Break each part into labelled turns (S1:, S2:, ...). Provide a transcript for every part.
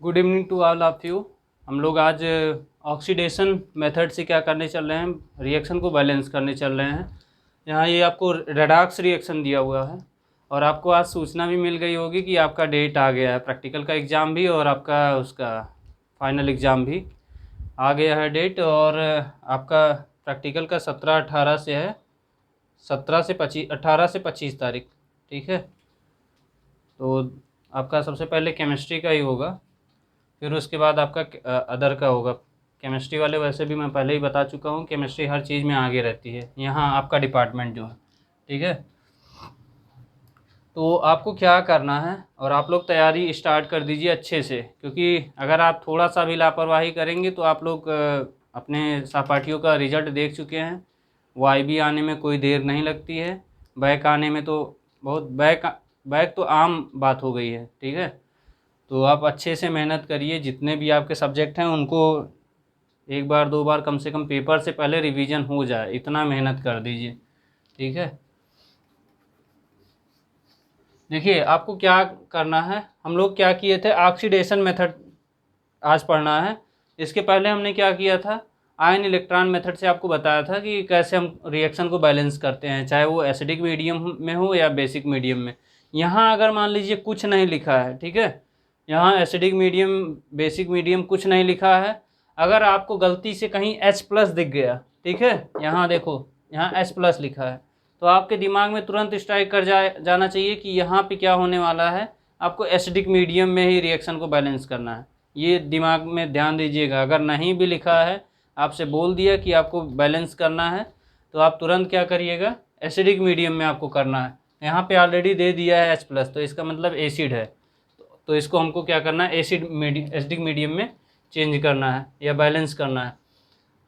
S1: Good evening to all of you. हम लोग आज ऑक्सीडेशन मेथड से क्या करने चल रहे हैं, रिएक्शन को बैलेंस करने चल रहे हैं। यहाँ ये आपको रेडॉक्स रिएक्शन दिया हुआ है और आपको आज सूचना भी मिल गई होगी कि आपका डेट आ गया है, प्रैक्टिकल का एग्ज़ाम भी और आपका उसका फाइनल एग्ज़ाम भी आ गया है डेट। और आपका प्रैक्टिकल का 17-18 से है, 17 से 25, 18 से 25 तारीख। ठीक है, तो आपका सबसे पहले केमिस्ट्री का ही होगा, फिर उसके बाद आपका अदर का होगा। केमिस्ट्री वाले वैसे भी मैं पहले ही बता चुका हूँ, केमिस्ट्री हर चीज़ में आगे रहती है, यहाँ आपका डिपार्टमेंट जो है। ठीक है, तो आपको क्या करना है, और आप लोग तैयारी स्टार्ट कर दीजिए अच्छे से, क्योंकि अगर आप थोड़ा सा भी लापरवाही करेंगे तो आप लोग अपने सहपाठियों का रिजल्ट देख चुके हैं। वाईबी आने में कोई देर नहीं लगती है, बैक आने में तो बहुत बैक तो आम बात हो गई है। ठीक है, तो आप अच्छे से मेहनत करिए, जितने भी आपके सब्जेक्ट हैं उनको एक बार दो बार कम से कम पेपर से पहले रिवीजन हो जाए, इतना मेहनत कर दीजिए। ठीक है, देखिए आपको क्या करना है। हम लोग क्या किए थे, ऑक्सीडेशन मेथड आज पढ़ना है। इसके पहले हमने क्या किया था, आयन इलेक्ट्रॉन मेथड से आपको बताया था कि कैसे हम रिएक्शन को बैलेंस करते हैं, चाहे वो एसिडिक मीडियम में हो या बेसिक मीडियम में। यहाँ अगर मान लीजिए कुछ नहीं लिखा है, ठीक है, यहाँ एसिडिक मीडियम बेसिक मीडियम कुछ नहीं लिखा है, अगर आपको गलती से कहीं H+ दिख गया, ठीक है, यहाँ देखो, यहाँ H+ लिखा है, तो आपके दिमाग में तुरंत स्ट्राइक कर जाना चाहिए कि यहाँ पे क्या होने वाला है, आपको एसिडिक मीडियम में ही रिएक्शन को बैलेंस करना है। ये दिमाग में ध्यान दीजिएगा। अगर नहीं भी लिखा है, आपसे बोल दिया कि आपको बैलेंस करना है, तो आप तुरंत क्या करिएगा, एसिडिक मीडियम में आपको करना है। यहाँ पे ऑलरेडी दे दिया है H+, तो इसका मतलब एसिड है, तो इसको हमको क्या करना है, एसिडिक मीडियम में चेंज करना है या बैलेंस करना है।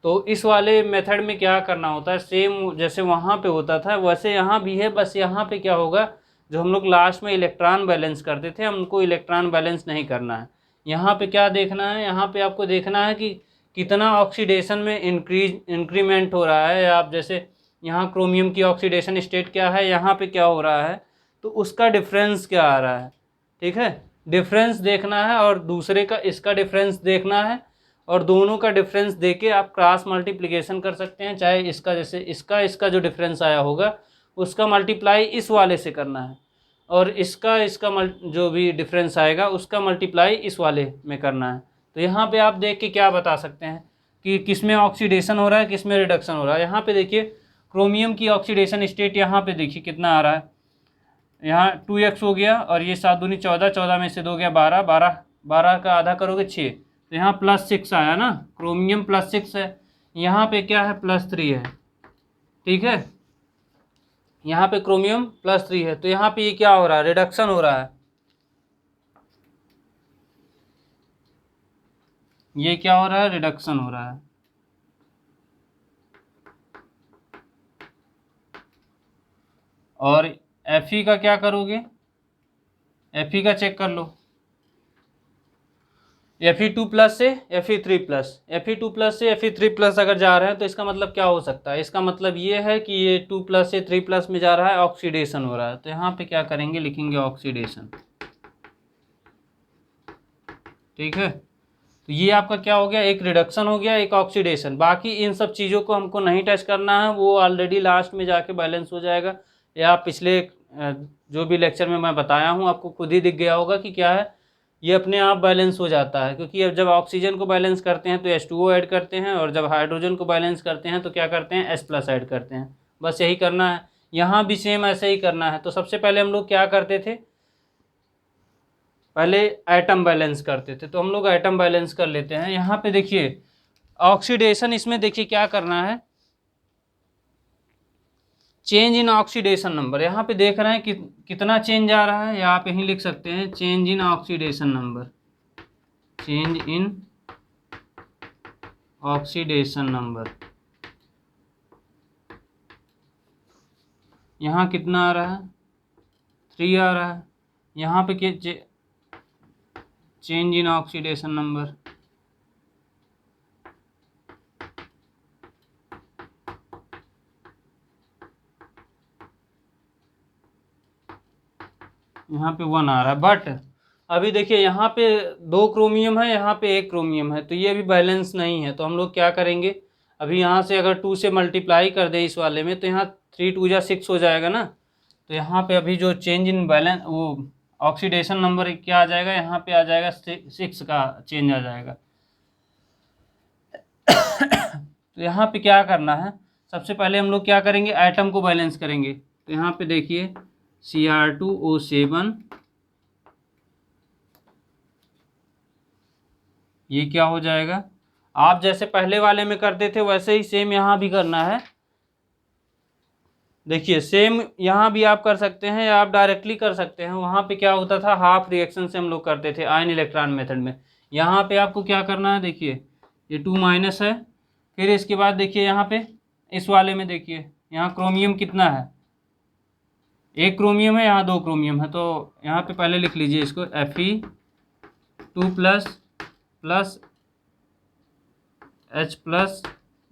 S1: तो इस वाले मेथड में क्या करना होता है, सेम जैसे वहाँ पे होता था वैसे यहाँ भी है, बस यहाँ पे क्या होगा, जो हम लोग लास्ट में इलेक्ट्रॉन बैलेंस करते थे, हमको इलेक्ट्रॉन बैलेंस नहीं करना है। यहाँ पे क्या देखना है, यहाँ पे आपको देखना है कि कितना ऑक्सीडेशन में इंक्रीमेंट हो रहा है। आप जैसे यहाँ क्रोमियम की ऑक्सीडेशन स्टेट क्या है, यहाँ पे क्या हो रहा है, तो उसका डिफरेंस क्या आ रहा है। ठीक है, डिफरेंस देखना है और दूसरे का इसका डिफरेंस देखना है, और दोनों का डिफरेंस देके आप क्रॉस मल्टीप्लिकेशन कर सकते हैं। चाहे इसका जैसे इसका जो डिफरेंस आया होगा उसका मल्टीप्लाई इस वाले से करना है, और इसका जो भी डिफरेंस आएगा उसका मल्टीप्लाई इस वाले में करना है। तो यहाँ पे आप देख के क्या बता सकते हैं कि किस में ऑक्सीडेशन हो रहा है, किस में रिडक्शन हो रहा है। यहाँ पे देखिए क्रोमियम की ऑक्सीडेशन स्टेट यहाँ पे देखिए कितना आ रहा है, यहाँ 2x हो गया, और ये 7 दूनी 14, 14 में से 2 गया 12, 12, 12 का आधा करोगे 6, तो यहाँ +6 आया ना, क्रोमियम +6 है, यहाँ पे क्या है +3 है। ठीक है, यहाँ पे क्रोमियम +3 है, तो यहाँ पे ये क्या हो रहा है, रिडक्शन हो रहा है। ये क्या हो रहा है, रिडक्शन हो रहा है। और Fe का क्या करोगे, Fe का चेक कर लो, Fe2+ से Fe3+, Fe2+ से Fe3+ अगर जा रहे हैं तो इसका मतलब क्या हो सकता है, इसका मतलब ये है कि ये 2+ से 3+ में जा रहा है, ऑक्सीडेशन हो रहा है। तो यहाँ पे क्या करेंगे, लिखेंगे ऑक्सीडेशन। ठीक है, तो ये आपका क्या हो गया, एक रिडक्शन हो गया, एक ऑक्सीडेशन। बाकी इन सब चीज़ों को हमको नहीं टच करना है, वो ऑलरेडी लास्ट में जाके बैलेंस हो जाएगा, या पिछले जो भी लेक्चर में मैं बताया हूँ आपको खुद ही दिख गया होगा कि क्या है, ये अपने आप बैलेंस हो जाता है। क्योंकि अब जब ऑक्सीजन को बैलेंस करते हैं तो H2O ऐड करते हैं, और जब हाइड्रोजन को बैलेंस करते हैं तो क्या करते हैं, H+ ऐड करते हैं। बस यही करना है, यहाँ भी सेम ऐसे ही करना है। तो सबसे पहले हम लोग क्या करते थे, पहले एटम बैलेंस करते थे, तो हम लोग एटम बैलेंस कर लेते हैं। यहाँ पे देखिए ऑक्सीडेशन, इसमें देखिए क्या करना है, चेंज इन ऑक्सीडेशन नंबर। यहाँ पे देख रहे हैं कि कितना चेंज आ रहा है, या आप यहीं लिख सकते हैं change in oxidation number, change in oxidation number. यहाँ कितना आ रहा है, 3 आ रहा है। यहाँ पे चेंज इन ऑक्सीडेशन नंबर, यहाँ पे 1 आ रहा है। बट अभी देखिए यहाँ पे 2 क्रोमियम है, यहाँ पे 1 क्रोमियम है, तो ये अभी बैलेंस नहीं है। तो हम लोग क्या करेंगे, अभी यहाँ से अगर 2 से मल्टीप्लाई कर दें इस वाले में, तो यहाँ 3 2 जा 6 हो जाएगा ना। तो यहाँ पे अभी जो चेंज इन बैलेंस वो ऑक्सीडेशन नंबर क्या आ जाएगा, यहाँ पे आ जाएगा 6 का चेंज आ जाएगा। तो यहाँ पे क्या करना है, सबसे पहले हम लोग क्या करेंगे, एटम को बैलेंस करेंगे। तो यहाँ पे देखिए Cr2O7, ये क्या हो जाएगा, आप जैसे पहले वाले में करते थे वैसे ही सेम यहाँ भी करना है। देखिए सेम यहाँ भी आप कर सकते हैं या आप डायरेक्टली कर सकते हैं। वहाँ पे क्या होता था, हाफ रिएक्शन से हम लोग करते थे आयन इलेक्ट्रॉन मेथड में। यहाँ पे आपको क्या करना है, देखिए ये 2 माइनस है, फिर इसके बाद देखिए यहाँ पे इस वाले में देखिए यहाँ क्रोमियम कितना है, 1 क्रोमियम है, यहाँ 2 क्रोमियम है। तो यहाँ पे पहले लिख लीजिए इसको Fe2 प्लस H+,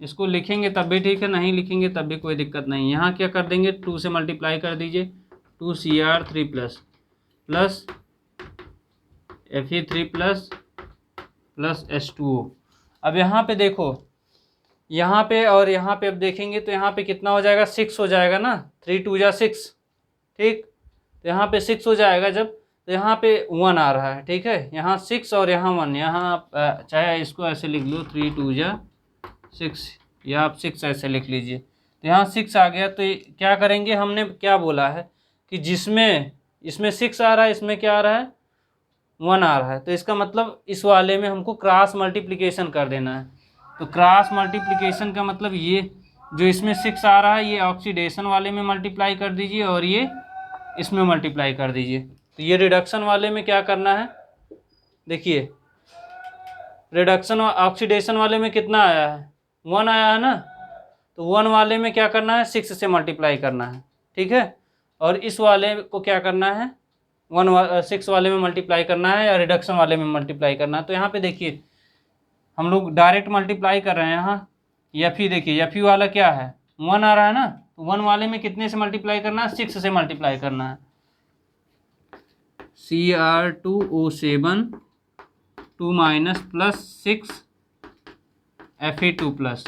S1: इसको लिखेंगे तब भी ठीक है, नहीं लिखेंगे तब भी कोई दिक्कत नहीं। यहाँ क्या कर देंगे, 2 से मल्टीप्लाई कर दीजिए, 2Cr3 plus Fe3 plus H2O। अब यहाँ पे देखो, यहाँ पे और यहाँ पे अब देखेंगे तो यहाँ पे कितना हो जाएगा, 6 हो जाएगा ना, 3 2 जा 6, ठीक। तो यहाँ पे 6 हो जाएगा जब, तो यहाँ पे 1 आ रहा है, ठीक है। यहाँ 6 और यहाँ 1, यहाँ आप चाहे इसको ऐसे लिख लो 3 2 जा 6, या आप 6 ऐसे लिख लीजिए। तो यहाँ 6 आ गया। तो क्या करेंगे, हमने क्या बोला है कि जिसमें इसमें 6 आ रहा है, इसमें क्या आ रहा है, 1 आ रहा है। तो इसका मतलब इस वाले में हमको क्रॉस मल्टीप्लिकेशन कर देना है। तो क्रॉस मल्टीप्लिकेशन का मतलब ये जो इसमें 6 आ रहा है, ये ऑक्सीडेशन वाले में मल्टीप्लाई कर दीजिए और ये इसमें मल्टीप्लाई कर दीजिए। तो ये रिडक्शन वाले में क्या करना है, देखिए रिडक्शन ऑक्सीडेशन वाले में कितना आया है, 1 आया है ना। तो 1 वाले में क्या करना है, 6 से मल्टीप्लाई करना है, ठीक है। और इस वाले को क्या करना है, 6 वाले में मल्टीप्लाई करना है या रिडक्शन वाले में मल्टीप्लाई करना है। तो यहाँ पे देखिए हम लोग डायरेक्ट मल्टीप्लाई कर रहे हैं। यहाँ Fe देखिए, Fe वाला क्या है, 1 आ रहा है ना। तो 1 वाले में कितने से मल्टीप्लाई करना है, 6 से मल्टीप्लाई करना है। Cr2O7 2 minus plus 6 Fe2 plus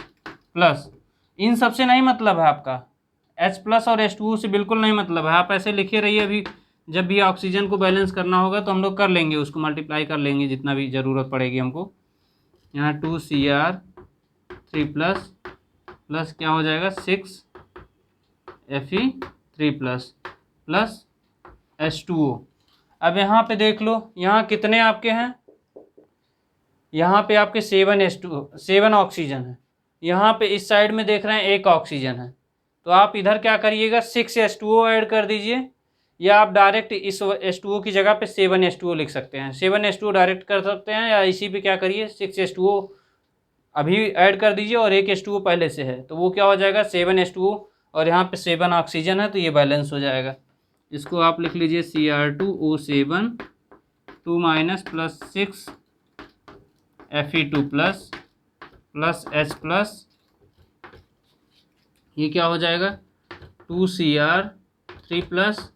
S1: इन सब से नहीं मतलब है आपका, H+ और H2O से बिल्कुल नहीं मतलब है। आप ऐसे लिखे रहिए, अभी जब भी ऑक्सीजन को बैलेंस करना होगा तो हम लोग कर लेंगे, उसको मल्टीप्लाई कर लेंगे जितना भी ज़रूरत पड़ेगी हमको। यहाँ 2Cr3 प्लस क्या हो जाएगा, 6 Fe3 प्लस H2O। अब यहाँ पे देख लो, यहाँ कितने आपके हैं, यहाँ पे आपके 7 ऑक्सीजन है। यहाँ पे इस साइड में देख रहे हैं 1 ऑक्सीजन है। तो आप इधर क्या करिएगा, 6 H2O ऐड कर दीजिए, या आप डायरेक्ट इस H2O की जगह पे 7 H2O लिख सकते हैं। 7 H2O डायरेक्ट कर सकते हैं, या इसी पे क्या करिए 6 H2O अभी ऐड कर दीजिए और 1 H2O पहले से है, तो वो क्या हो जाएगा 7 H2O, और यहाँ पे 7 ऑक्सीजन है, तो ये बैलेंस हो जाएगा। इसको आप लिख लीजिए Cr2O7 2 minus plus 6 Fe2 plus H+, ये क्या हो जाएगा 2Cr3 प्लस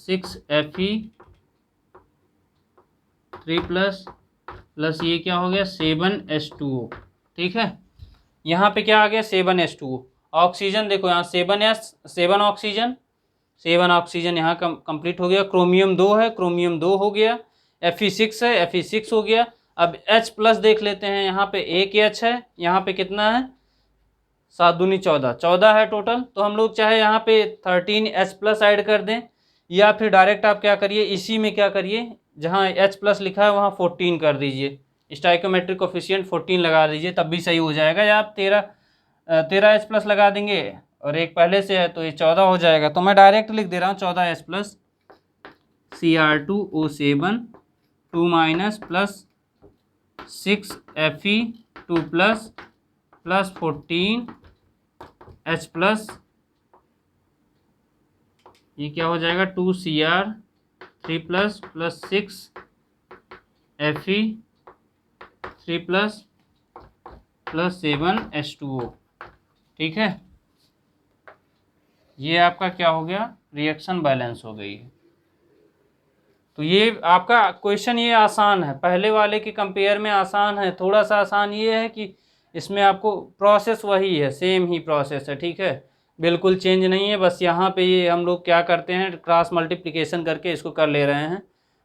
S1: 6 Fe3 प्लस ये क्या हो गया 7 H2O, ठीक है। यहाँ पे क्या आ गया 7 H2O। ऑक्सीजन देखो यहाँ 7 ऑक्सीजन यहाँ कंप्लीट हो गया। क्रोमियम 2 है, क्रोमियम 2 हो गया। Fe6 है, Fe6 हो गया। अब H+ देख लेते हैं, यहाँ पे 1 H है, यहाँ पे कितना है 7 दूनी 14 है टोटल। तो हम लोग चाहे यहाँ पे 13 H+ ऐड कर दें, या फिर डायरेक्ट आप क्या करिए, इसी में क्या करिए, जहाँ H+ लिखा है वहाँ 14 कर दीजिए, स्टाइकोमेट्रिक कोफिशिएंट 14 लगा दीजिए, तब भी सही हो जाएगा। या आप 13 H+ लगा देंगे और एक पहले से है तो ये 14 हो जाएगा। तो मैं डायरेक्ट लिख दे रहा हूँ 14 H+, Cr2O7 2 minus plus 6 Fe2 plus 14 H+, ये क्या हो जाएगा 2Cr3 plus 6 Fe3 plus 7 H2O, ठीक है। ये आपका क्या हो गया, रिएक्शन बैलेंस हो गई है। तो ये आपका क्वेश्चन ये आसान है, पहले वाले के कंपेयर में आसान है। थोड़ा सा आसान ये है कि इसमें आपको प्रोसेस वही है, सेम ही प्रोसेस है, ठीक है, बिल्कुल चेंज नहीं है। बस यहाँ पे ये हम लोग क्या करते हैं, क्रॉस मल्टीप्लिकेशन करके इसको कर ले रहे हैं।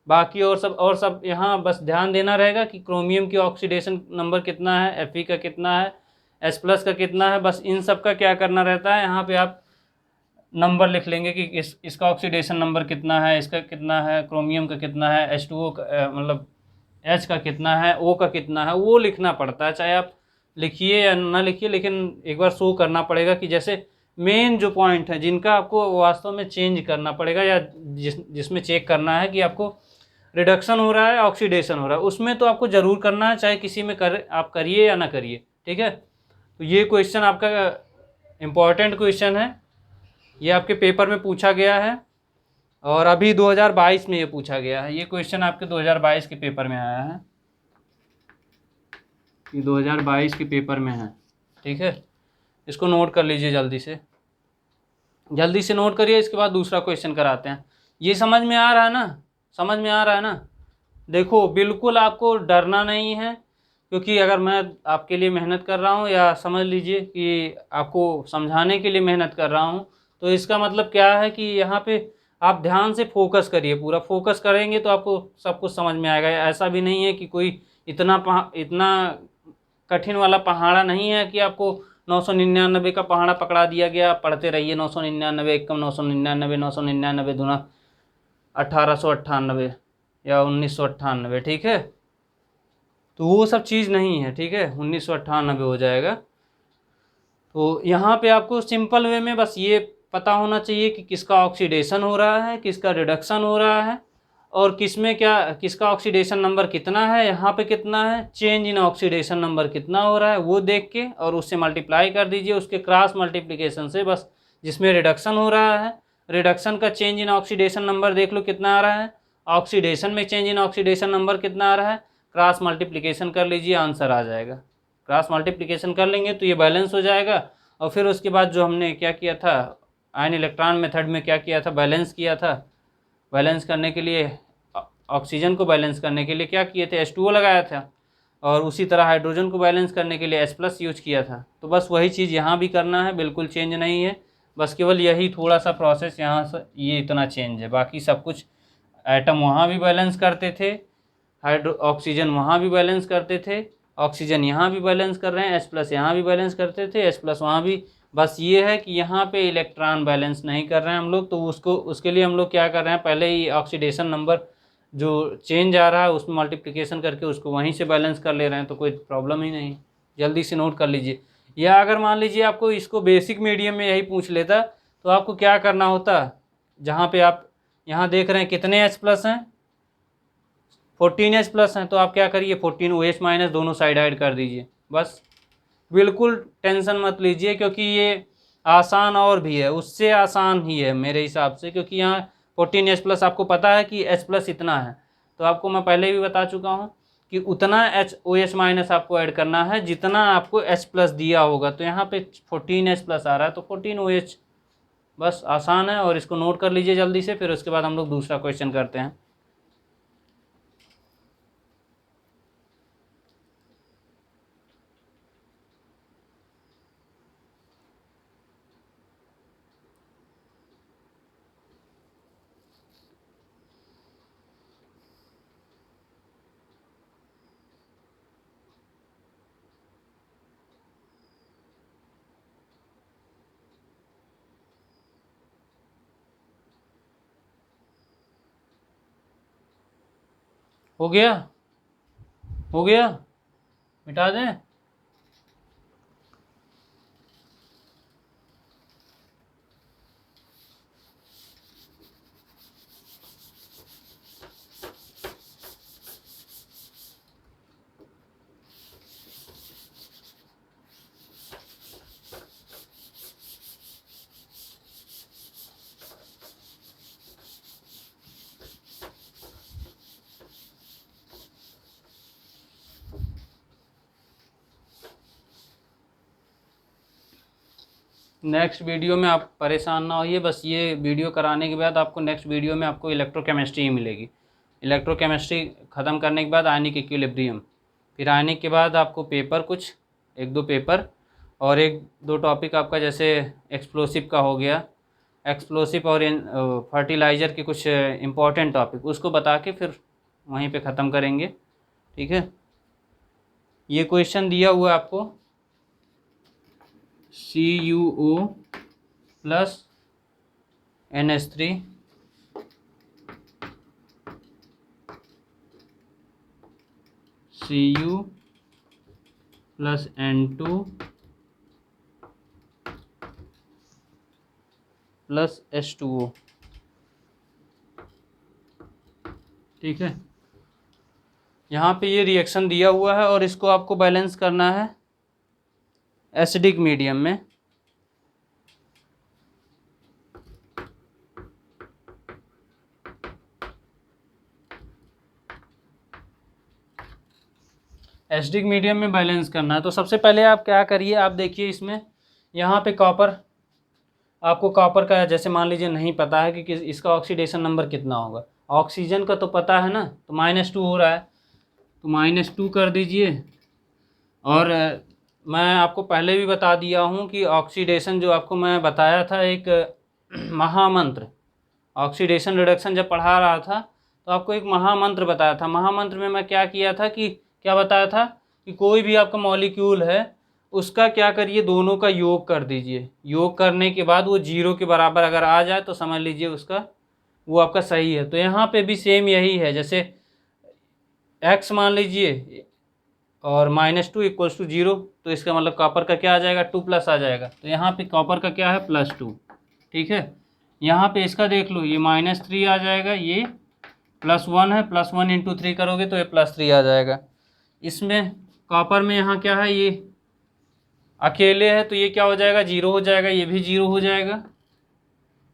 S1: बाकी और सब यहाँ बस ध्यान देना रहेगा कि क्रोमियम की ऑक्सीडेशन नंबर कितना है, Fe का कितना है, H+ का कितना है, बस इन सब का क्या करना रहता है, यहाँ पे आप नंबर लिख लेंगे कि इसका ऑक्सीडेशन नंबर कितना है, इसका कितना है, क्रोमियम का कितना है, H2O का मतलब H का कितना है, O का कितना है, वो लिखना पड़ता है। चाहे आप लिखिए या ना लिखिए, लेकिन एक बार शो करना पड़ेगा कि जैसे मेन जो पॉइंट है जिनका आपको वास्तव में चेंज करना पड़ेगा, या जिसमें चेक करना है कि आपको रिडक्शन हो रहा है, ऑक्सीडेशन हो रहा है, उसमें तो आपको ज़रूर करना है, चाहे किसी में आप करिए या ना करिए, ठीक है। तो ये क्वेश्चन आपका इम्पॉर्टेंट क्वेश्चन है, ये आपके पेपर में पूछा गया है, और अभी 2022 में ये पूछा गया है। ये क्वेश्चन आपके 2022 के पेपर में आया है, ये 2022 के पेपर में है, ठीक है। इसको नोट कर लीजिए, जल्दी से नोट करिए। इसके बाद दूसरा क्वेश्चन कराते हैं। ये समझ में आ रहा है ना, समझ में आ रहा है ना। देखो बिल्कुल आपको डरना नहीं है, क्योंकि अगर मैं आपके लिए मेहनत कर रहा हूँ, या समझ लीजिए कि आपको समझाने के लिए मेहनत कर रहा हूँ, तो इसका मतलब क्या है कि यहाँ पे आप ध्यान से फोकस करिए, पूरा फोकस करेंगे तो आपको सब कुछ समझ में आएगा। ऐसा भी नहीं है कि कोई इतना कठिन वाला पहाड़ा नहीं है कि आपको 999 का पहाड़ा पकड़ा दिया गया, पढ़ते रहिए 999 एकम 999 999 दूना 1898 या 1998, ठीक है। तो वो सब चीज़ नहीं है, ठीक है, 1998 हो जाएगा। तो यहाँ पे आपको सिंपल वे में बस ये पता होना चाहिए कि किसका ऑक्सीडेशन हो रहा है, किसका रिडक्शन हो रहा है, और किसमें क्या, किसका ऑक्सीडेशन नंबर कितना है, यहाँ पे कितना है, चेंज इन ऑक्सीडेशन नंबर कितना हो रहा है, वो देख के और उससे मल्टीप्लाई कर दीजिए, उसके क्रॉस मल्टीप्लिकेशन से। बस जिसमें रिडक्शन हो रहा है, रिडक्शन का चेंज इन ऑक्सीडेशन नंबर देख लो कितना आ रहा है, ऑक्सीडेशन में चेंज इन ऑक्सीडेशन नंबर कितना आ रहा है, क्रॉस मल्टीप्लिकेशन कर लीजिए, आंसर आ जाएगा। क्रॉस मल्टीप्लिकेशन कर लेंगे तो ये बैलेंस हो जाएगा। और फिर उसके बाद जो हमने क्या किया था, आयन इलेक्ट्रॉन मेथड में क्या किया था, बैलेंस किया था। बैलेंस करने के लिए, ऑक्सीजन को बैलेंस करने के लिए क्या किए थे, H2O लगाया था, और उसी तरह हाइड्रोजन को बैलेंस करने के लिए H+ यूज किया था। तो बस वही चीज़ यहाँ भी करना है, बिल्कुल चेंज नहीं है, बस केवल यही थोड़ा सा प्रोसेस यहाँ से ये इतना चेंज है, बाकी सब कुछ एटम वहाँ भी बैलेंस करते थे, ऑक्सीजन वहाँ भी बैलेंस करते थे, ऑक्सीजन यहाँ भी बैलेंस कर रहे हैं, H+ यहाँ भी बैलेंस करते थे, H+ वहाँ भी। बस ये है कि यहाँ पे इलेक्ट्रॉन बैलेंस नहीं कर रहे हैं हम लोग, तो उसके लिए हम लोग क्या कर रहे हैं, पहले ही ऑक्सीडेशन नंबर जो चेंज आ रहा है उसमें मल्टीप्लिकेशन करके उसको वहीं से बैलेंस कर ले रहे हैं, तो कोई प्रॉब्लम ही नहीं। जल्दी से नोट कर लीजिए। या अगर मान लीजिए आपको इसको बेसिक मीडियम में यही पूछ लेता, तो आपको क्या करना होता, जहाँ पे आप यहाँ देख रहे हैं कितने H+ हैं, 14 H+ हैं, तो आप क्या करिए 14 OH- दोनों साइड ऐड कर दीजिए बस। बिल्कुल टेंशन मत लीजिए, क्योंकि ये आसान और भी है, उससे आसान ही है मेरे हिसाब से, क्योंकि यहाँ 14 H+ आपको पता है कि H+ इतना है, तो आपको मैं पहले भी बता चुका हूँ कि उतना OH- आपको ऐड करना है जितना आपको H+ दिया होगा। तो यहाँ पे 14 H+ आ रहा है, तो 14 OH, बस आसान है। और इसको नोट कर लीजिए जल्दी से, फिर उसके बाद हम लोग दूसरा क्वेश्चन करते हैं। हो गया, हो गया, मिटा दें। नेक्स्ट वीडियो में आप परेशान ना होइए, बस ये वीडियो कराने के बाद आपको नेक्स्ट वीडियो में आपको इलेक्ट्रोकेमिस्ट्री ही मिलेगी। इलेक्ट्रोकेमिस्ट्री ख़त्म करने के बाद आयनिक इक्विलिब्रियम, फिर आयनिक के बाद आपको पेपर कुछ 1-2 पेपर और 1-2 टॉपिक आपका जैसे एक्सप्लोसिव का हो गया, एक्सप्लोसिव और फर्टिलाइज़र के कुछ इम्पोर्टेंट टॉपिक उसको बता के फिर वहीं पे ख़त्म करेंगे। ठीक है, ये क्वेश्चन दिया हुआ है आपको CuO plus NH3 Cu plus N2 plus H2O। ठीक है, यहाँ पे ये रिएक्शन दिया हुआ है और इसको आपको बैलेंस करना है एसिडिक मीडियम में। एसिडिक मीडियम में बैलेंस करना है, तो सबसे पहले आप क्या करिए, आप देखिए इसमें यहाँ पे कॉपर, आपको कॉपर का जैसे मान लीजिए नहीं पता है कि इसका ऑक्सीडेशन नंबर कितना होगा, ऑक्सीजन का तो पता है ना, तो -2 हो रहा है तो -2 कर दीजिए। और मैं आपको पहले भी बता दिया हूँ कि ऑक्सीडेशन जो आपको मैं बताया था एक महामंत्र, ऑक्सीडेशन रिडक्शन जब पढ़ा रहा था तो आपको एक महामंत्र बताया था। महामंत्र में मैं क्या किया था कि क्या बताया था कि कोई भी आपका मॉलिक्यूल है उसका क्या करिए, दोनों का योग कर दीजिए, योग करने के बाद वो 0 के बराबर अगर आ जाए तो समझ लीजिए उसका वो आपका सही है। तो यहाँ पे भी सेम यही है, जैसे x मान लीजिए और -2 = 0, तो इसका मतलब कॉपर का क्या आ जाएगा, 2+ आ जाएगा, तो यहाँ पे कॉपर का क्या है +2। ठीक है, यहाँ पे इसका देख लो, ये -3 आ जाएगा, ये +1 है, +1 × 3 करोगे तो ये +3 आ जाएगा। इसमें कॉपर में यहाँ क्या है, ये अकेले है तो ये क्या हो जाएगा, 0 हो जाएगा, ये भी 0 हो जाएगा।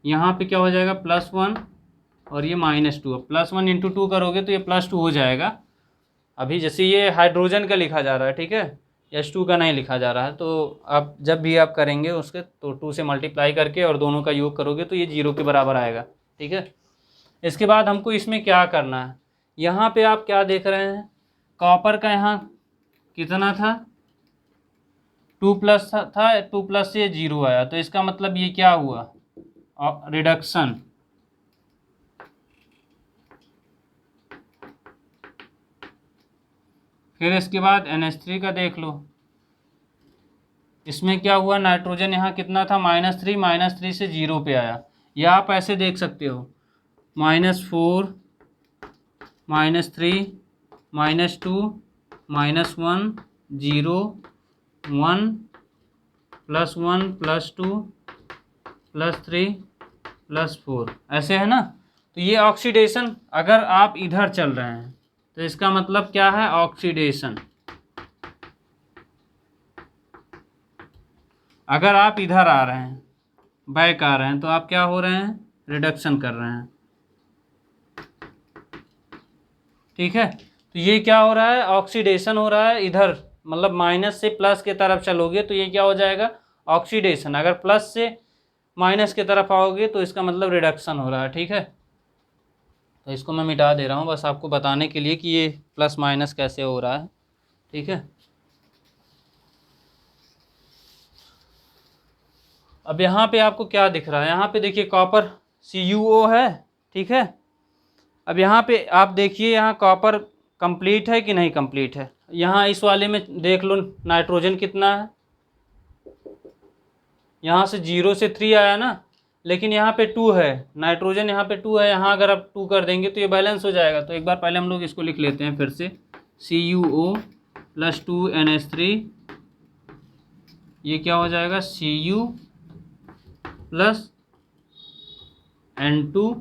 S1: यहाँ पे क्या हो जाएगा +1 और ये -2, +1 × 2 करोगे तो ये +2 हो जाएगा। अभी जैसे ये हाइड्रोजन का लिखा जा रहा है, ठीक है, H2 का नहीं लिखा जा रहा है, तो आप जब भी आप करेंगे उसके तो 2 से मल्टीप्लाई करके और दोनों का योग करोगे तो ये 0 के बराबर आएगा। ठीक है, इसके बाद हमको इसमें क्या करना है, यहाँ पे आप क्या देख रहे हैं, कॉपर का यहाँ कितना था, 2+ था, 2+ से 0 आया, तो इसका मतलब ये क्या हुआ, रिडक्शन। फिर इसके बाद NH3 का देख लो, इसमें क्या हुआ, नाइट्रोजन यहाँ कितना था, -3 से 0 पे आया, या आप ऐसे देख सकते हो -4 -3 -2 -1 0 1 +1 +2 +3 +4, ऐसे है ना। तो ये ऑक्सीडेशन, अगर आप इधर चल रहे हैं तो इसका मतलब क्या है, ऑक्सीडेशन। अगर आप इधर आ रहे हैं, बैक आ रहे हैं, तो आप क्या हो रहे हैं, रिडक्शन कर रहे हैं। ठीक है, तो ये क्या हो रहा है, ऑक्सीडेशन हो रहा है इधर, मतलब माइनस से प्लस के तरफ चलोगे तो ये क्या हो जाएगा, ऑक्सीडेशन। अगर प्लस से माइनस के तरफ आओगे तो इसका मतलब रिडक्शन हो रहा है। ठीक है, तो इसको मैं मिटा दे रहा हूँ बस आपको बताने के लिए कि ये प्लस माइनस कैसे हो रहा है। ठीक है, अब यहाँ पे आपको क्या दिख रहा है, यहाँ पे देखिए कॉपर CuO है। ठीक है, अब यहाँ पे आप देखिए, यहाँ कॉपर कंप्लीट है कि नहीं कंप्लीट है, यहाँ इस वाले में देख लो नाइट्रोजन कितना है, यहाँ से 0 से 3 आया ना, लेकिन यहाँ पे 2 है, नाइट्रोजन यहाँ पे 2 है, यहाँ अगर आप 2 कर देंगे तो ये बैलेंस हो जाएगा। तो एक बार पहले हम लोग इसको लिख लेते हैं फिर से, CuO + 2 NH3, ये क्या हो जाएगा, Cu + N2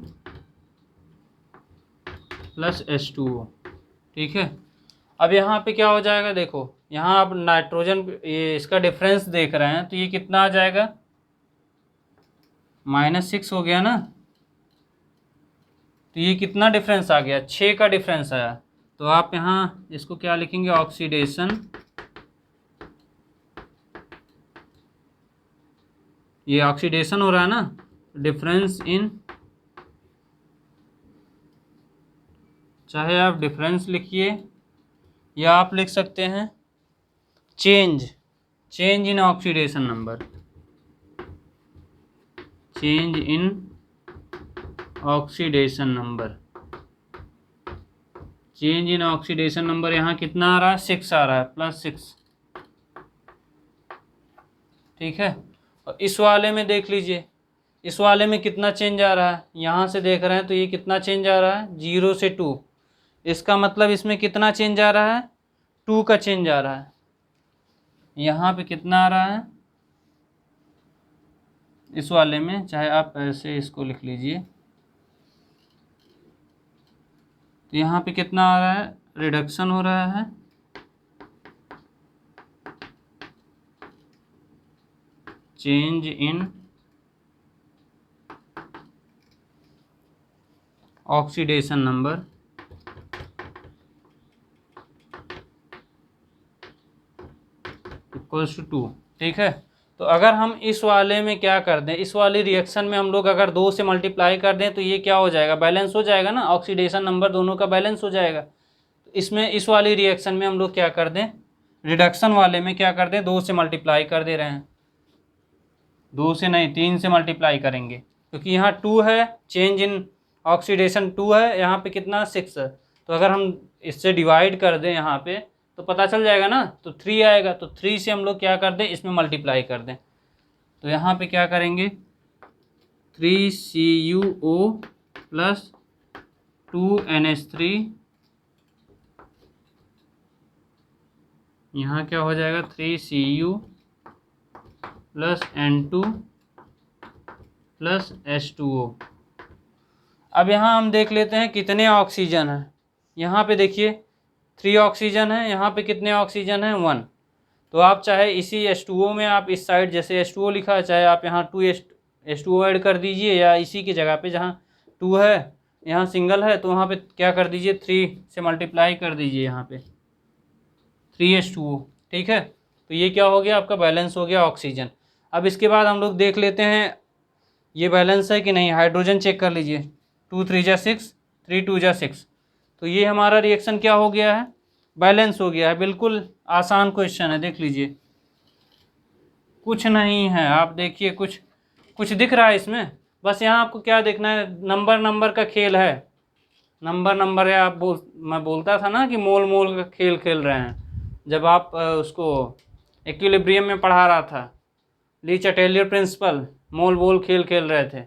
S1: + H2O। ठीक है, अब यहाँ पे क्या हो जाएगा, देखो यहाँ आप नाइट्रोजन ये इसका डिफरेंस देख रहे हैं, तो ये कितना आ जाएगा, -6 हो गया ना, तो ये कितना डिफरेंस आ गया, 6 का डिफरेंस आया। तो आप यहाँ इसको क्या लिखेंगे, ऑक्सीडेशन, ये ऑक्सीडेशन हो रहा है ना, डिफरेंस इन चाहे आप डिफरेंस लिखिए या आप लिख सकते हैं change in oxidation number, change in oxidation number. Change in oxidation number यहाँ कितना आ रहा है, 6 आ रहा है, +6। ठीक है। और इस वाले में देख लीजिए, इस वाले में कितना चेंज आ रहा है, यहाँ से देख रहे हैं तो ये कितना चेंज आ रहा है, 0 से 2। इसका मतलब इसमें कितना चेंज आ रहा है, 2 का चेंज आ रहा है। यहाँ पे कितना आ रहा है इस वाले में, चाहे आप ऐसे इसको लिख लीजिए, तो यहाँ पे कितना आ रहा है, रिडक्शन हो रहा है, change in oxidation number equals to 2। ठीक है। तो अगर हम इस वाले में क्या कर दें, इस वाली रिएक्शन में हम लोग अगर 2 से मल्टीप्लाई कर दें तो ये क्या हो जाएगा, बैलेंस हो जाएगा ना, ऑक्सीडेशन नंबर दोनों का बैलेंस हो जाएगा। तो इसमें इस वाली रिएक्शन में हम लोग क्या कर दें, रिडक्शन वाले में क्या कर दें, 2 से मल्टीप्लाई कर दे रहे हैं, 2 से नहीं 3 से मल्टीप्लाई करेंगे, क्योंकि यहाँ 2 है, चेंज इन ऑक्सीडेशन 2 है, यहाँ पे कितना 6 है। तो अगर हम इससे डिवाइड कर दें यहाँ पे तो पता चल जाएगा ना, तो 3 आएगा। तो 3 से हम लोग क्या कर दें, इसमें मल्टीप्लाई कर दें। तो यहाँ पे क्या करेंगे, 3CuO + 2NH3, यहाँ क्या हो जाएगा, 3Cu + N2 + H2O। अब यहाँ हम देख लेते हैं कितने ऑक्सीजन हैं। यहाँ पे देखिए 3 ऑक्सीजन है, यहाँ पे कितने ऑक्सीजन हैं, 1। तो आप चाहे इसी H2O में आप इस साइड जैसे H2O लिखा है, चाहे आप यहाँ 2H2O ऐड कर दीजिए, या इसी की जगह पे जहाँ 2 है यहाँ सिंगल है तो वहाँ पे क्या कर दीजिए, 3 से मल्टीप्लाई कर दीजिए यहाँ पे 3H2O। ठीक है। तो ये क्या हो गया, आपका बैलेंस हो गया ऑक्सीजन। अब इसके बाद हम लोग देख लेते हैं ये बैलेंस है कि नहीं, हाइड्रोजन चेक कर लीजिए, 2 3 जा 6, 3 2 जा 6। तो ये हमारा रिएक्शन क्या हो गया है, बैलेंस हो गया है। बिल्कुल आसान क्वेश्चन है, देख लीजिए, कुछ नहीं है। आप देखिए कुछ दिख रहा है इसमें, बस यहाँ आपको क्या देखना है, नंबर का खेल है, नंबर है। मैं बोलता था ना कि मोल का खेल खेल रहे हैं, जब आप उसको इक्विलिब्रियम में पढ़ा रहा था, ली चैटेलियर प्रिंसिपल, मोल खेल खेल रहे थे।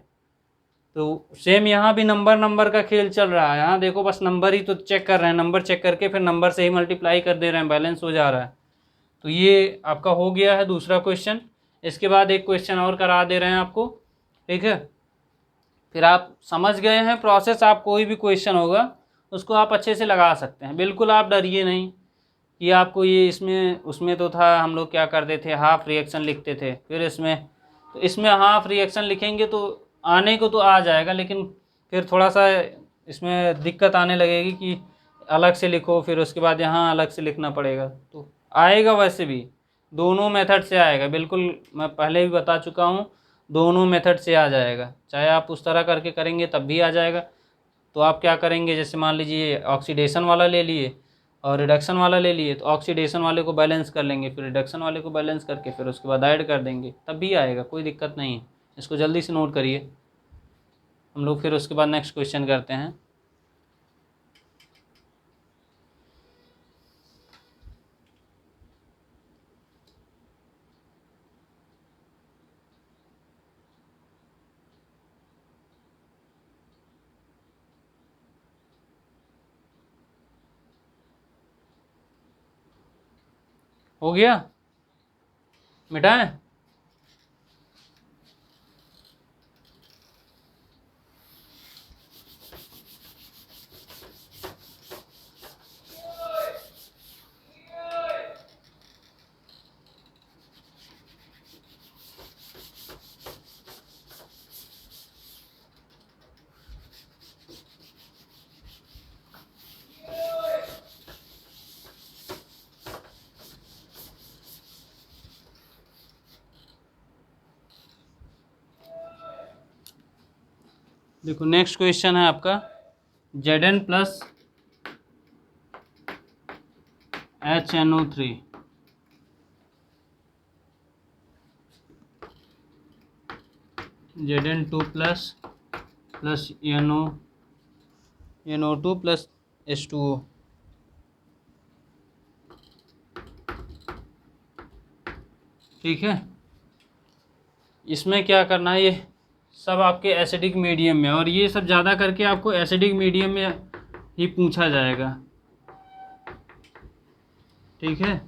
S1: तो सेम यहाँ भी नंबर का खेल चल रहा है। यहाँ देखो बस नंबर ही तो चेक कर रहे हैं, नंबर चेक करके फिर नंबर से ही मल्टीप्लाई कर दे रहे हैं, बैलेंस हो जा रहा है। तो ये आपका हो गया है दूसरा क्वेश्चन। इसके बाद एक क्वेश्चन और करा दे रहे हैं आपको। ठीक है। फिर आप समझ गए हैं प्रोसेस। आप कोई भी क्वेश्चन होगा उसको आप अच्छे से लगा सकते हैं, बिल्कुल आप डरिए नहीं कि आपको ये इसमें उसमें तो था, हम लोग क्या करते थे, हाफ रिएक्शन लिखते थे, फिर इसमें हाफ रिएक्शन लिखेंगे तो आने को तो आ जाएगा, लेकिन फिर थोड़ा सा इसमें दिक्कत आने लगेगी कि अलग से लिखो, फिर उसके बाद यहाँ अलग से लिखना पड़ेगा। तो आएगा, वैसे भी दोनों मेथड से आएगा, बिल्कुल मैं पहले भी बता चुका हूँ, दोनों मेथड से आ जाएगा। चाहे आप उस तरह करके करेंगे तब भी आ जाएगा। तो आप क्या करेंगे, जैसे मान लीजिए ऑक्सीडेशन वाला ले लिए और रिडक्शन वाला ले लिए, तो ऑक्सीडेशन वाले को बैलेंस कर लेंगे, फिर रिडक्शन वाले को बैलेंस करके फिर उसके बाद ऐड कर देंगे, तब भी आएगा, कोई दिक्कत नहीं है। इसको जल्दी से नोट करिए। हम लोग फिर उसके बाद नेक्स्ट क्वेश्चन करते हैं। हो गया, मिटाएं? देखो नेक्स्ट क्वेश्चन है आपका, Zn + HNO3 Zn2 plus NO2 plus H2O। ठीक है, इसमें क्या करना है, ये सब आपके एसिडिक मीडियम में, और ये सब ज़्यादा करके आपको एसिडिक मीडियम में ही पूछा जाएगा। ठीक है,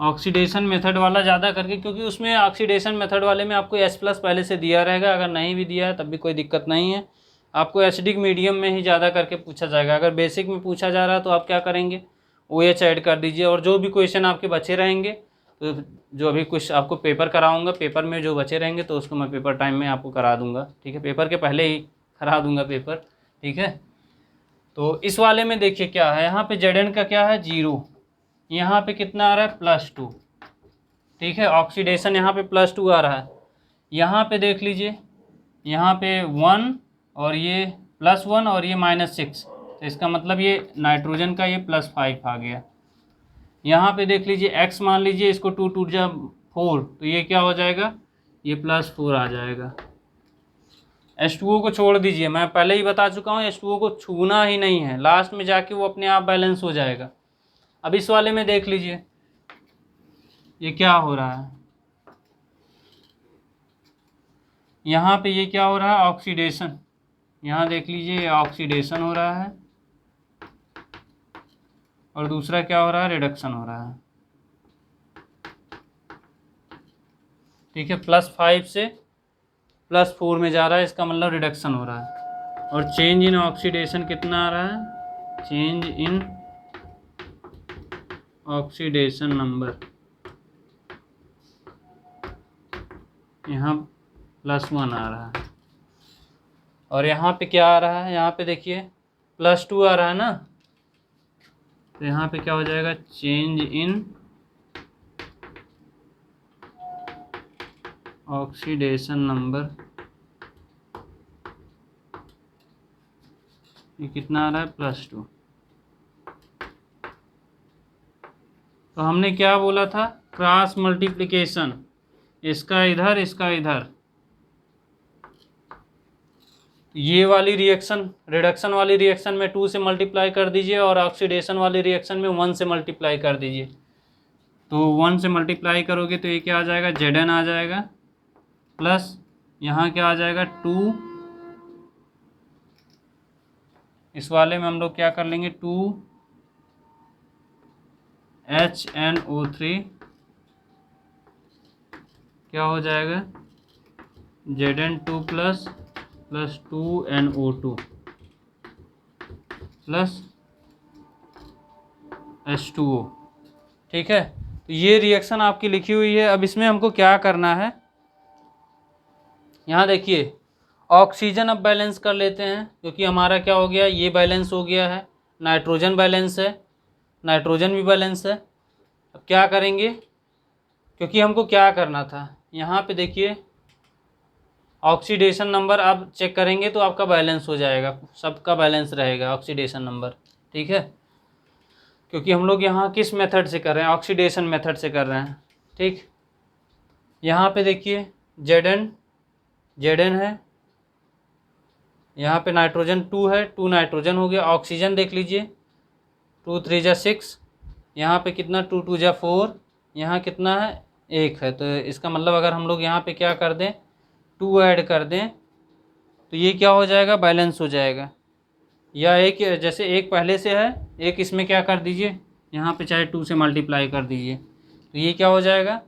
S1: ऑक्सीडेशन मेथड वाला ज़्यादा करके, क्योंकि उसमें ऑक्सीडेशन मेथड वाले में आपको H+ पहले से दिया रहेगा, अगर नहीं भी दिया है तब भी कोई दिक्कत नहीं है। आपको एसिडिक मीडियम में ही ज़्यादा करके पूछा जाएगा। अगर बेसिक में पूछा जा रहा है तो आप क्या करेंगे, OH ऐड कर दीजिए, और जो भी क्वेश्चन आपके बचे रहेंगे, तो जो अभी कुछ आपको पेपर कराऊंगा, पेपर में जो बचे रहेंगे तो उसको मैं पेपर टाइम में आपको करा दूंगा। ठीक है, पेपर के पहले ही करा दूंगा पेपर। ठीक है, तो इस वाले में देखिए क्या है, यहाँ पे Zn का क्या है 0, यहाँ पे कितना आ रहा है +2। ठीक है, ऑक्सीडेशन यहाँ पे +2 आ रहा है। यहाँ पे देख लीजिए, यहाँ पे 1 और ये +1 और ये -6, तो इसका मतलब ये नाइट्रोजन का ये +5 आ गया। यहाँ पे देख लीजिए X मान लीजिए, इसको 2 2 जा 4, तो ये क्या हो जाएगा, ये +4 आ जाएगा। H2O को छोड़ दीजिए, मैं पहले ही बता चुका हूँ, H2O को छूना ही नहीं है, लास्ट में जाके वो अपने आप बैलेंस हो जाएगा। अब इस वाले में देख लीजिए ये क्या हो रहा है, यहाँ पे ये क्या हो रहा है ऑक्सीडेशन, यहाँ देख लीजिए ये ऑक्सीडेशन हो रहा है, और दूसरा क्या हो रहा है, रिडक्शन हो रहा है। ठीक है, +5 से +4 में जा रहा है, इसका मतलब रिडक्शन हो रहा है। और चेंज इन ऑक्सीडेशन कितना आ रहा है, चेंज इन ऑक्सीडेशन नंबर यहाँ +1 आ रहा है, और यहाँ पे क्या आ रहा है, यहाँ पे देखिए +2 आ रहा है ना, तो यहाँ पे क्या हो जाएगा, चेंज इन ऑक्सीडेशन नंबर, ये कितना आ रहा है +2। तो हमने क्या बोला था, क्रॉस मल्टीप्लिकेशन, इसका इधर इसका इधर, ये वाली रिएक्शन रिडक्शन वाली रिएक्शन में 2 से मल्टीप्लाई कर दीजिए, और ऑक्सीडेशन वाली रिएक्शन में 1 से मल्टीप्लाई कर दीजिए। तो 1 से मल्टीप्लाई करोगे तो ये क्या आ जाएगा, Zn आ जाएगा, प्लस यहाँ क्या आ जाएगा 2, इस वाले में हम लोग क्या कर लेंगे 2HNO3 क्या हो जाएगा, Zn2 plus 2NO2 plus H2O। ठीक है, तो ये रिएक्शन आपकी लिखी हुई है। अब इसमें हमको क्या करना है, यहाँ देखिए ऑक्सीजन अब बैलेंस कर लेते हैं, क्योंकि हमारा क्या हो गया, ये बैलेंस हो गया है, नाइट्रोजन बैलेंस है, नाइट्रोजन भी बैलेंस है। अब क्या करेंगे, क्योंकि हमको क्या करना था, यहाँ पे देखिए ऑक्सीडेशन नंबर आप चेक करेंगे तो आपका बैलेंस हो जाएगा, सबका बैलेंस रहेगा ऑक्सीडेशन नंबर। ठीक है, क्योंकि हम लोग यहाँ किस मेथड से कर रहे हैं, ऑक्सीडेशन मेथड से कर रहे हैं। ठीक, यहाँ पे देखिए Zn है, यहाँ पे नाइट्रोजन 2 है, 2 नाइट्रोजन हो गया। ऑक्सीजन देख लीजिए 2 3 जा 6, यहाँ पे कितना 2 2 जा 4, यहाँ कितना है 1 है। तो इसका मतलब अगर हम लोग यहाँ पे क्या कर दें 2 ऐड कर दें तो ये क्या हो जाएगा, बैलेंस हो जाएगा। या एक जैसे एक पहले से है, एक इसमें क्या कर दीजिए, यहाँ पे चाहे 2 से मल्टीप्लाई कर दीजिए, तो ये क्या हो जाएगा,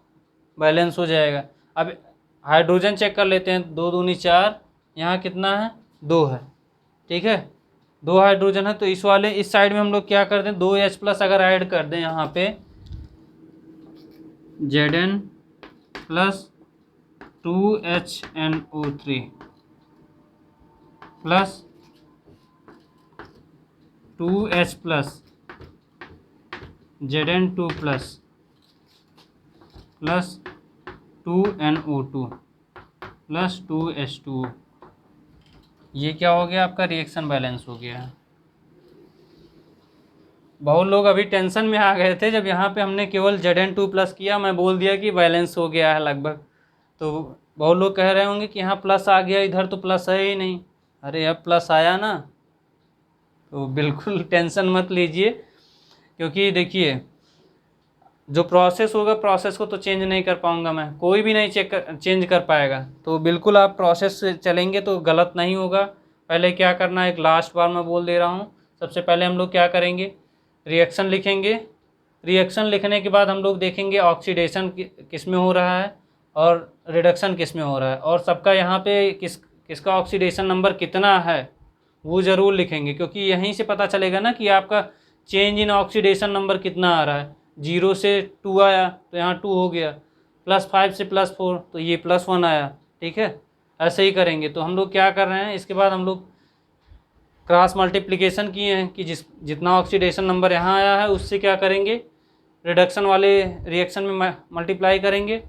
S1: बैलेंस हो जाएगा। अब हाइड्रोजन चेक कर लेते हैं, 2 दूनी 4, यहाँ कितना है 2 है। ठीक है, 2 हाइड्रोजन है, तो इस वाले इस साइड में हम लोग क्या कर दें 2H+ अगर ऐड कर दें यहाँ पे Zn plus 2HNO3 plus 2H plus Zn2 plus 2NO2 plus 2H2O, ये क्या हो गया, आपका रिएक्शन बैलेंस हो गया है। बहुत लोग अभी टेंशन में आ गए थे जब यहाँ पे हमने केवल Zn2+ किया, मैं बोल दिया कि बैलेंस हो गया है लगभग। तो बहुत लोग कह रहे होंगे कि यहाँ प्लस आ गया, इधर तो प्लस है ही नहीं। अरे अब प्लस आया ना, तो बिल्कुल टेंशन मत लीजिए, क्योंकि देखिए जो प्रोसेस होगा, प्रोसेस को तो चेंज नहीं कर पाऊंगा मैं, कोई भी नहीं चेंज कर पाएगा। तो बिल्कुल आप प्रोसेस से चलेंगे तो गलत नहीं होगा। पहले क्या करना है, एक लास्ट बार मैं बोल दे रहा हूँ। सबसे पहले हम लोग क्या करेंगे, रिएक्शन लिखेंगे। रिएक्शन लिखने के बाद हम लोग देखेंगे ऑक्सीडेशन किस में हो रहा है और रिडक्शन किस में हो रहा है, और सबका यहाँ पे किसका ऑक्सीडेशन नंबर कितना है वो ज़रूर लिखेंगे, क्योंकि यहीं से पता चलेगा ना कि आपका चेंज इन ऑक्सीडेशन नंबर कितना आ रहा है। 0 से 2 आया तो यहाँ 2 हो गया, +5 से +4 तो ये +1 आया। ठीक है, ऐसे ही करेंगे। तो हम लोग क्या कर रहे हैं, इसके बाद हम लोग क्रॉस मल्टीप्लिकेशन किए हैं कि जितना ऑक्सीडेशन नंबर यहाँ आया है उससे क्या करेंगे, रिडक्शन वाले रिएक्शन में मल्टीप्लाई करेंगे,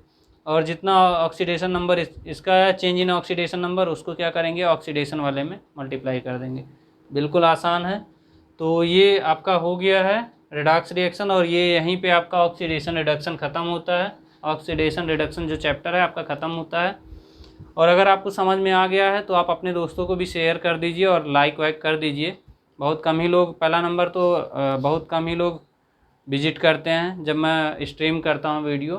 S1: और जितना ऑक्सीडेशन नंबर इसका है, चेंज इन ऑक्सीडेशन नंबर, उसको क्या करेंगे, ऑक्सीडेशन वाले में मल्टीप्लाई कर देंगे। बिल्कुल आसान है। तो ये आपका हो गया है रिडॉक्स रिएक्शन, और ये यहीं पे आपका ऑक्सीडेशन रिडक्शन ख़त्म होता है। ऑक्सीडेशन रिडक्शन जो चैप्टर है आपका ख़त्म होता है। और अगर आपको समझ में आ गया है तो आप अपने दोस्तों को भी शेयर कर दीजिए और लाइक वाइक कर दीजिए। बहुत कम ही लोग, पहला नंबर तो बहुत कम ही लोग विजिट करते हैं जब मैं स्ट्रीम करता हूँ वीडियो।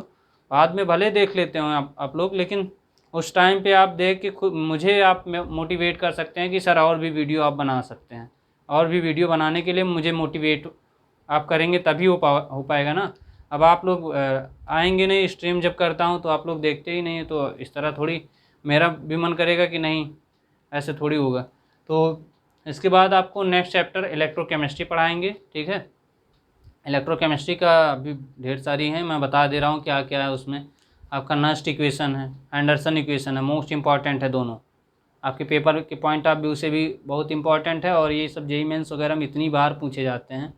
S1: बाद में भले देख लेते हो आप लोग, लेकिन उस टाइम पे आप देख के खुद मुझे आप मोटिवेट कर सकते हैं कि सर और भी वीडियो आप बना सकते हैं। और भी वीडियो बनाने के लिए मुझे मोटिवेट आप करेंगे तभी हो पाएगा ना। अब आप लोग आएंगे नहीं, स्ट्रीम जब करता हूँ तो आप लोग देखते ही नहीं है, तो इस तरह थोड़ी मेरा भी मन करेगा कि नहीं, ऐसे थोड़ी होगा। तो इसके बाद आपको नेक्स्ट चैप्टर इलेक्ट्रोकेमिस्ट्री पढ़ाएंगे। ठीक है, इलेक्ट्रोकेमिस्ट्री का भी ढेर सारी है, मैं बता दे रहा हूँ क्या क्या है उसमें। आपका नस्ट इक्वेशन है, एंडरसन इक्वेशन है, मोस्ट इंपॉर्टेंट है दोनों। आपके पेपर के पॉइंट ऑफ व्यू से भी बहुत इंपॉर्टेंट है, और ये सब जेईई मेंस वगैरह में इतनी बार पूछे जाते हैं,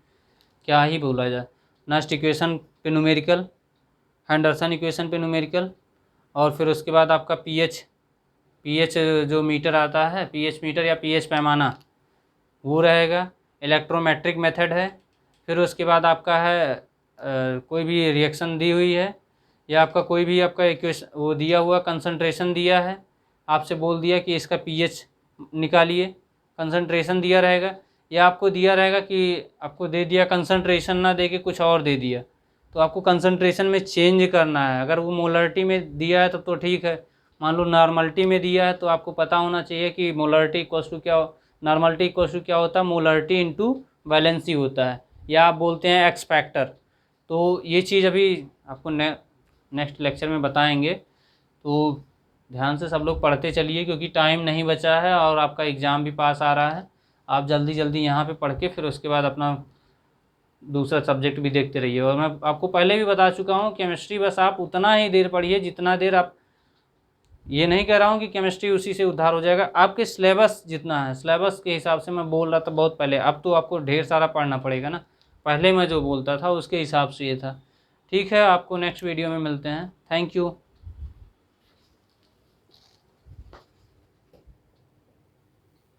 S1: क्या ही बोला जाए। नस्ट इक्वेशन पे न्यूमेरिकल, एंडरसन इक्वेशन पे न्यूमेरिकल, और फिर उसके बाद आपका पीएच जो मीटर आता है, पीएच मीटर या पीएच पैमाना, वो रहेगा। इलेक्ट्रोमेट्रिक मेथड है। फिर उसके बाद आपका है कोई भी रिएक्शन दी हुई है, या आपका कोई भी आपका इक्वेशन वो दिया हुआ कंसंट्रेशन दिया है, आपसे बोल दिया कि इसका पीएच निकालिए, कंसंट्रेशन दिया रहेगा, या आपको दिया रहेगा कि आपको दे दिया कंसंट्रेशन ना दे के कुछ और दे दिया, तो आपको कंसंट्रेशन में चेंज करना है। अगर वो मोलरिटी में दिया है तब तो ठीक है, मान लो नॉर्मलिटी में दिया है तो आपको पता होना चाहिए कि मोलरिटी इक्वल्स टू क्या, नॉर्मलिटी इक्वल्स टू क्या होता है, मोलरिटी इंटू वैलेंसी होता है, या आप बोलते हैं एक्स फैक्टर। तो ये चीज़ अभी आपको नेक्स्ट लेक्चर में बताएंगे। तो ध्यान से सब लोग पढ़ते चलिए, क्योंकि टाइम नहीं बचा है और आपका एग्ज़ाम भी पास आ रहा है। आप जल्दी जल्दी यहाँ पे पढ़ के फिर उसके बाद अपना दूसरा सब्जेक्ट भी देखते रहिए। और मैं आपको पहले भी बता चुका हूँ, केमिस्ट्री बस आप उतना ही देर पढ़िए जितना देर आप, ये नहीं कह रहा हूँ कि केमिस्ट्री उसी से उद्धार हो जाएगा, आपके सिलेबस जितना है, सिलेबस के हिसाब से मैं बोल रहा था बहुत पहले। अब तो आपको ढेर सारा पढ़ना पड़ेगा ना, पहले मैं जो बोलता था उसके हिसाब से ये था। ठीक है, आपको नेक्स्ट वीडियो में मिलते हैं। Thank you.